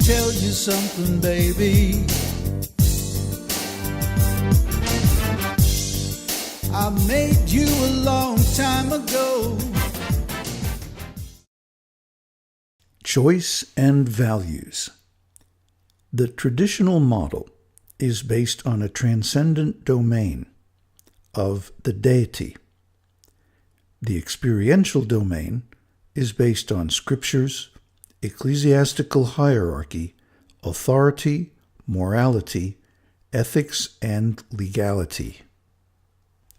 tell you something, baby. I made you a long time ago. Choice and values. The traditional model is based on a transcendent domain of the deity. The experiential domain is based on scriptures, ecclesiastical hierarchy, authority, morality, ethics, and legality.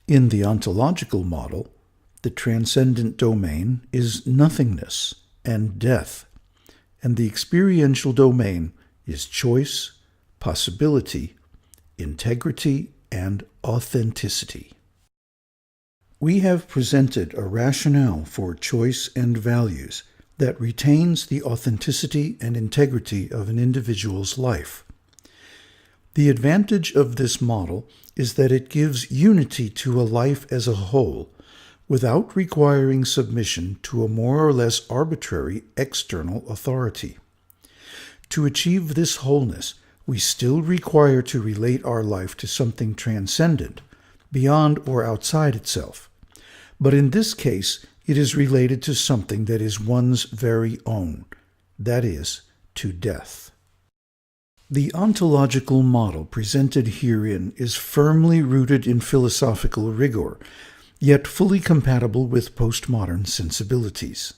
In the ontological model, the transcendent domain is nothingness and death, and the experiential domain is choice, possibility, integrity, and authenticity. We have presented a rationale for choice and values that retains the authenticity and integrity of an individual's life. The advantage of this model is that it gives unity to a life as a whole, without requiring submission to a more or less arbitrary external authority. To achieve this wholeness, we still require to relate our life to something transcendent, beyond or outside itself. But in this case, it is related to something that is one's very own, that is, to death. The ontological model presented herein is firmly rooted in philosophical rigor, yet fully compatible with postmodern sensibilities.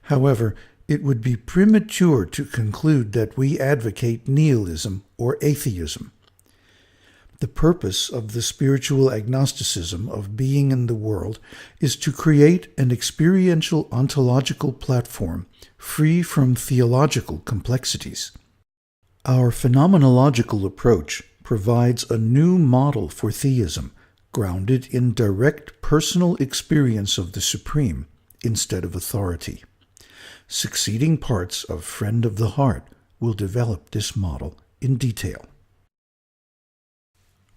However, it would be premature to conclude that we advocate nihilism or atheism. The purpose of the spiritual agnosticism of being in the world is to create an experiential ontological platform free from theological complexities. Our phenomenological approach provides a new model for theism, grounded in direct personal experience of the supreme instead of authority. Succeeding parts of Friend of the Heart will develop this model in detail.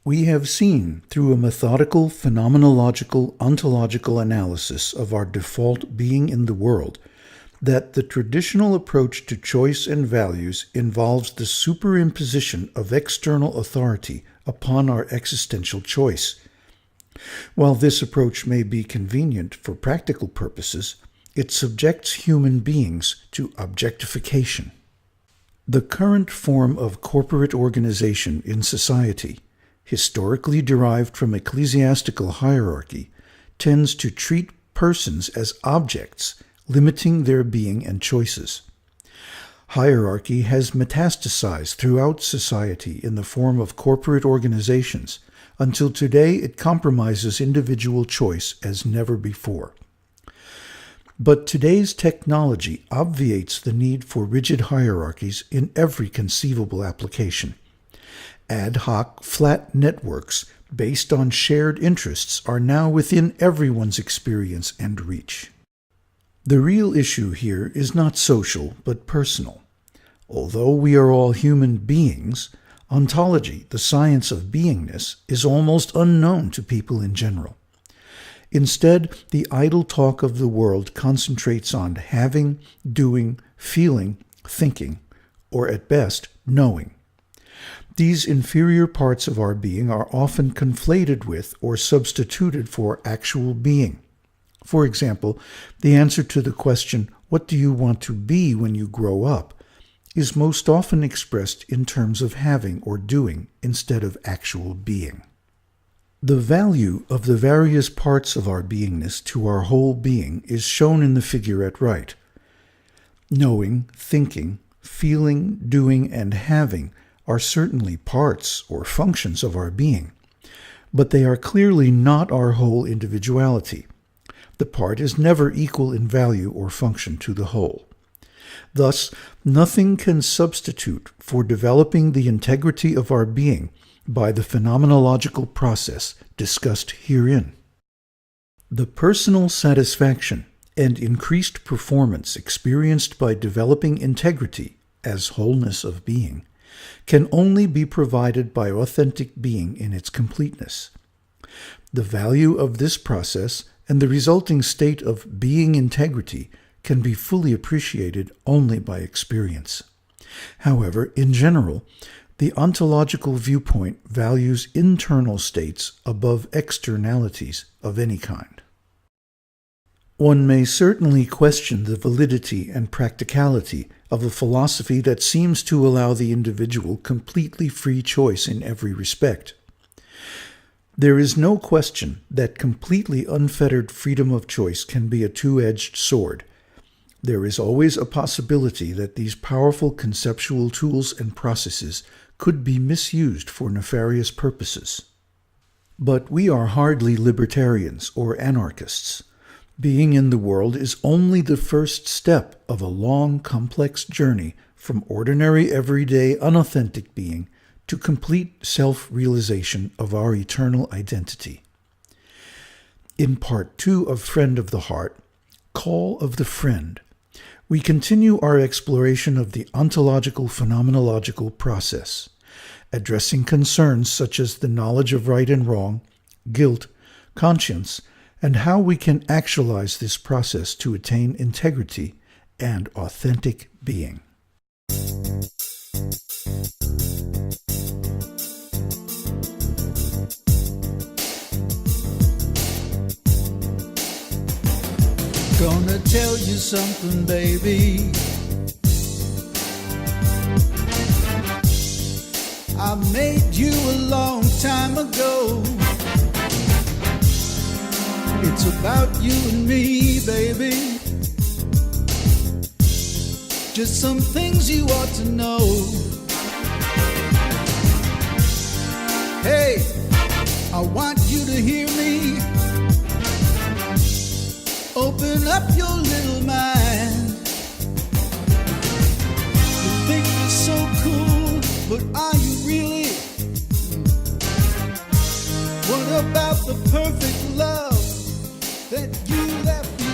We have seen, through a methodical, phenomenological, ontological analysis of our default being in the world, that the traditional approach to choice and values involves the superimposition of external authority upon our existential choice. While this approach may be convenient for practical purposes, it subjects human beings to objectification. The current form of corporate organization in society, historically derived from ecclesiastical hierarchy, tends to treat persons as objects, limiting their being and choices. Hierarchy has metastasized throughout society in the form of corporate organizations, until today it compromises individual choice as never before. But today's technology obviates the need for rigid hierarchies in every conceivable application. Ad hoc, flat networks based on shared interests are now within everyone's experience and reach. The real issue here is not social, but personal. Although we are all human beings, ontology, the science of beingness, is almost unknown to people in general. Instead, the idle talk of the world concentrates on having, doing, feeling, thinking, or at best, knowing. These inferior parts of our being are often conflated with or substituted for actual being. For example, the answer to the question, "What do you want to be when you grow up?" is most often expressed in terms of having or doing instead of actual being. The value of the various parts of our beingness to our whole being is shown in the figure at right. Knowing, thinking, feeling, doing, and having are certainly parts or functions of our being, but they are clearly not our whole individuality. The part is never equal in value or function to the whole. Thus, nothing can substitute for developing the integrity of our being by the phenomenological process discussed herein. The personal satisfaction and increased performance experienced by developing integrity as wholeness of being can only be provided by authentic being in its completeness. The value of this process and the resulting state of being integrity can be fully appreciated only by experience. However, in general, the ontological viewpoint values internal states above externalities of any kind. One may certainly question the validity and practicality of a philosophy that seems to allow the individual completely free choice in every respect. There is no question that completely unfettered freedom of choice can be a two-edged sword. There is always a possibility that these powerful conceptual tools and processes could be misused for nefarious purposes. But we are hardly libertarians or anarchists. Being in the world is only the first step of a long, complex journey from ordinary, everyday, unauthentic being to complete self-realization of our eternal identity. In Part 2 of Friend of the Heart, Call of the Friend, we continue our exploration of the ontological phenomenological process, addressing concerns such as the knowledge of right and wrong, guilt, conscience, and how we can actualize this process to attain integrity and authentic being. Gonna tell you something, baby. I made you a long time ago. It's about you and me, baby. Just some things you ought to know. Hey, I want you to hear me. Open up your little mind. You think you're so cool, but are you really? What about the perfect love that you left me?